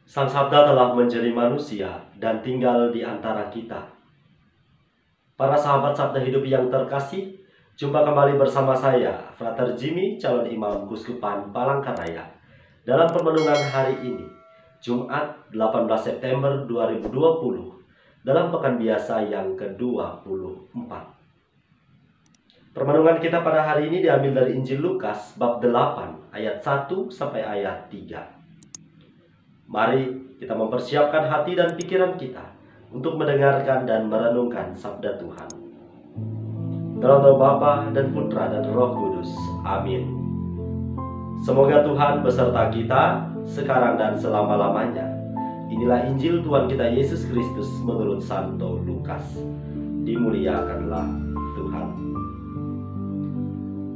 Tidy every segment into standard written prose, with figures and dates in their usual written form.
Sang Sabda telah menjadi manusia dan tinggal di antara kita. Para sahabat Sabda Hidup yang terkasih, jumpa kembali bersama saya, Frater Jimmy, calon imam Kuskupan Palangkaraya, dalam permenungan hari ini, Jumat 18 September 2020, dalam pekan biasa yang ke-24. Permenungan kita pada hari ini diambil dari Injil Lukas bab 8 ayat 1 sampai ayat 3. Mari kita mempersiapkan hati dan pikiran kita untuk mendengarkan dan merenungkan sabda Tuhan. Dalam nama Bapa dan Putra dan Roh Kudus. Amin. Semoga Tuhan beserta kita sekarang dan selama-lamanya. Inilah Injil Tuhan kita Yesus Kristus menurut Santo Lukas. Dimuliakanlah Tuhan.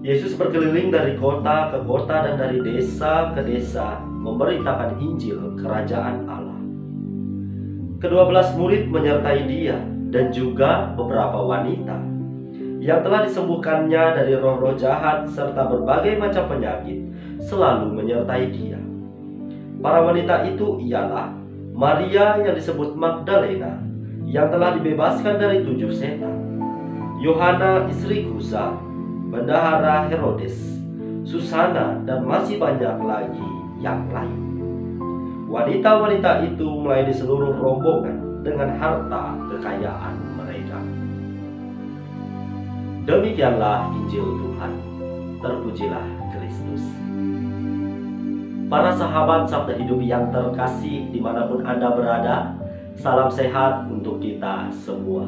Yesus berkeliling dari kota ke kota dan dari desa ke desa memberitakan Injil Kerajaan Allah. Ke-12 murid menyertai dia dan juga beberapa wanita yang telah disembuhkannya dari roh-roh jahat serta berbagai macam penyakit selalu menyertai dia. Para wanita itu ialah Maria yang disebut Magdalena yang telah dibebaskan dari 7 setan, Yohana istri Kuza, Bendahara Herodes, Susana, dan masih banyak lagi yang lain. Wanita-wanita itu melayani seluruh rombongan dengan harta kekayaan mereka. Demikianlah Injil Tuhan. Terpujilah Kristus. Para sahabat Sabda Hidup yang terkasih dimanapun Anda berada, salam sehat untuk kita semua.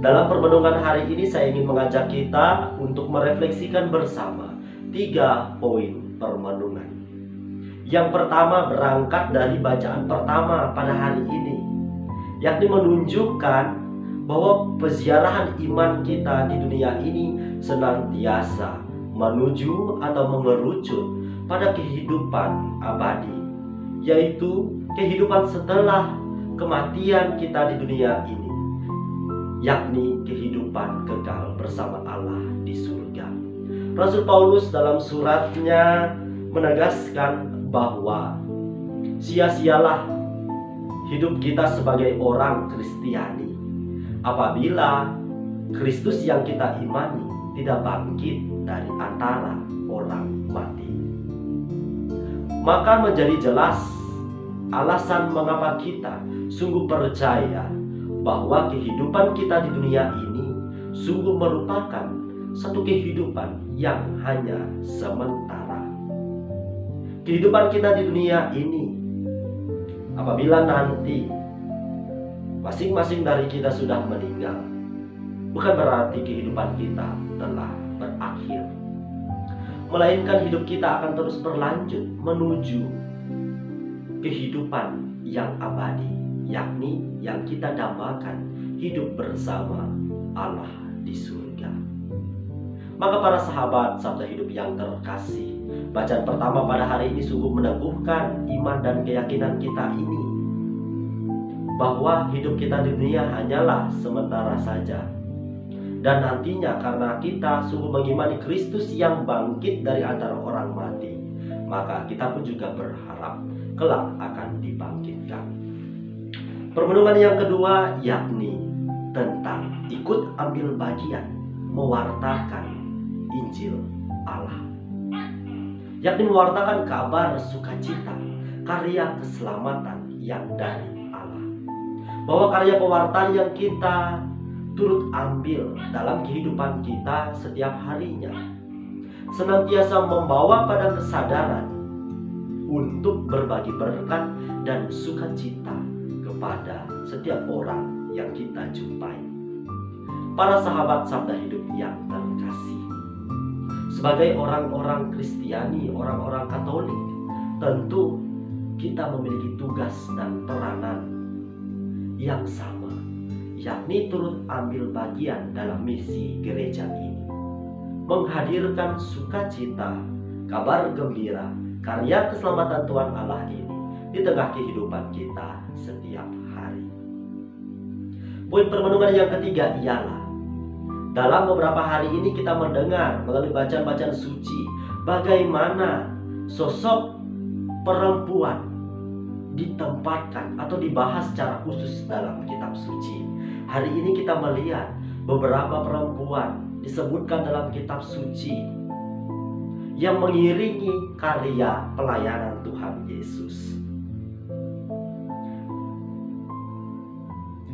Dalam permenungan hari ini saya ingin mengajak kita untuk merefleksikan bersama 3 poin permenungan. Yang pertama berangkat dari bacaan pertama pada hari ini, yakni menunjukkan bahwa peziarahan iman kita di dunia ini senantiasa menuju atau mengerucut pada kehidupan abadi, yaitu kehidupan setelah kematian kita di dunia ini, yakni kehidupan kekal bersama Allah di surga. Rasul Paulus dalam suratnya menegaskan bahwa sia-sialah hidup kita sebagai orang Kristiani apabila Kristus yang kita imani tidak bangkit dari antara orang mati. Maka menjadi jelas alasan mengapa kita sungguh percaya bahwa kehidupan kita di dunia ini sungguh merupakan satu kehidupan yang hanya sementara. Kehidupan kita di dunia ini, apabila nanti masing-masing dari kita sudah meninggal, bukan berarti kehidupan kita telah berakhir, melainkan hidup kita akan terus berlanjut menuju kehidupan yang abadi, yakni yang kita dambakan hidup bersama Allah di surga. Maka para sahabat Sabda Hidup yang terkasih, bacaan pertama pada hari ini sungguh meneguhkan iman dan keyakinan kita ini, bahwa hidup kita di dunia hanyalah sementara saja. Dan nantinya karena kita sungguh mengimani Kristus yang bangkit dari antara orang mati, maka kita pun juga berharap kelak akan dibangkitkan. Permenungan yang kedua yakni tentang ikut ambil bagian mewartakan Injil Allah, yakni mewartakan kabar sukacita, karya keselamatan yang dari Allah. Bahwa karya pewartaan yang kita turut ambil dalam kehidupan kita setiap harinya senantiasa membawa pada kesadaran untuk berbagi berkat dan sukacita kepada setiap orang yang kita jumpai. Para sahabat Sabda Hidup yang terkasih, sebagai orang-orang Kristiani, orang-orang Katolik, tentu kita memiliki tugas dan peranan yang sama, yakni turut ambil bagian dalam misi gereja ini, menghadirkan sukacita, kabar gembira, karya keselamatan Tuhan Allah ini di tengah kehidupan kita setiap hari. Poin permenungan yang ketiga ialah dalam beberapa hari ini kita mendengar melalui bacaan-bacaan suci bagaimana sosok perempuan ditempatkan atau dibahas secara khusus dalam kitab suci. Hari ini kita melihat beberapa perempuan disebutkan dalam kitab suci yang mengiringi karya pelayanan Tuhan Yesus.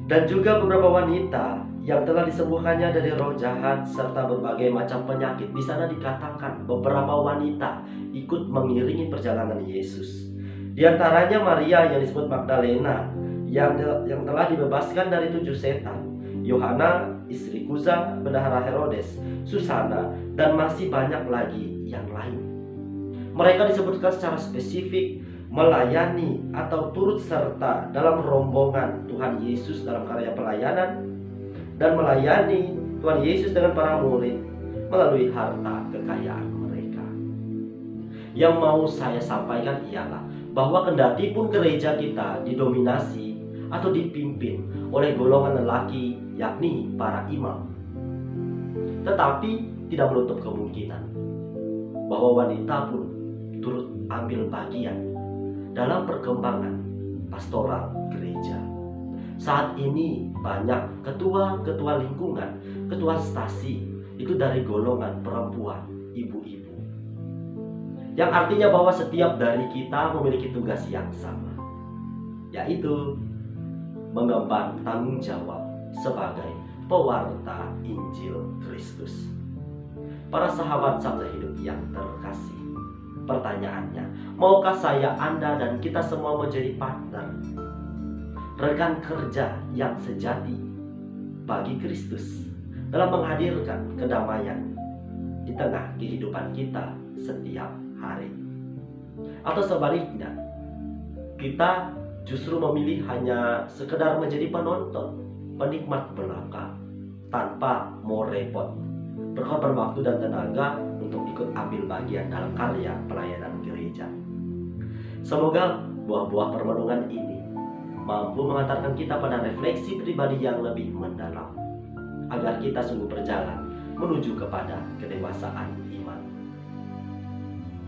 Dan juga beberapa wanita yang telah disembuhkannya dari roh jahat serta berbagai macam penyakit. Di sana dikatakan beberapa wanita ikut mengiringi perjalanan Yesus. Di antaranya Maria yang disebut Magdalena yang telah dibebaskan dari 7 setan, Yohana istri Kuza, bendahara Herodes, Susana, dan masih banyak lagi yang lain. Mereka disebutkan secara spesifik melayani atau turut serta dalam rombongan Tuhan Yesus dalam karya pelayanan dan melayani Tuhan Yesus dengan para murid melalui harta kekayaan mereka. Yang mau saya sampaikan ialah bahwa kendati pun gereja kita didominasi atau dipimpin oleh golongan lelaki, yakni para imam, tetapi tidak menutup kemungkinan bahwa wanita pun turut ambil bagian dalam perkembangan pastoral gereja. Saat ini banyak ketua-ketua lingkungan, ketua stasi itu dari golongan perempuan, ibu-ibu. Yang artinya bahwa setiap dari kita memiliki tugas yang sama, yaitu mengemban tanggung jawab sebagai pewarta Injil Kristus. Para sahabat Sabda Hidup yang terkasih, pertanyaannya, maukah saya, Anda, dan kita semua menjadi partner, rekan kerja yang sejati bagi Kristus dalam menghadirkan kedamaian di tengah kehidupan kita setiap hari? Atau sebaliknya, kita justru memilih hanya sekedar menjadi penonton, penikmat belaka, tanpa mau repot, berkorban waktu dan tenaga untuk ikut ambil bagian dalam karya pelayanan gereja. Semoga buah-buah permenungan ini mampu mengantarkan kita pada refleksi pribadi yang lebih mendalam, agar kita sungguh berjalan menuju kepada kedewasaan iman.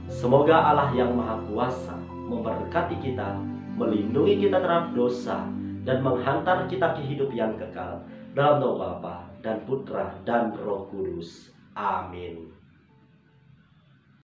Semoga Allah yang Maha Kuasa memberkati kita, melindungi kita terhadap dosa, dan menghantar kita ke hidup yang kekal. Dalam nama Bapa dan Putra dan Roh Kudus. Amin.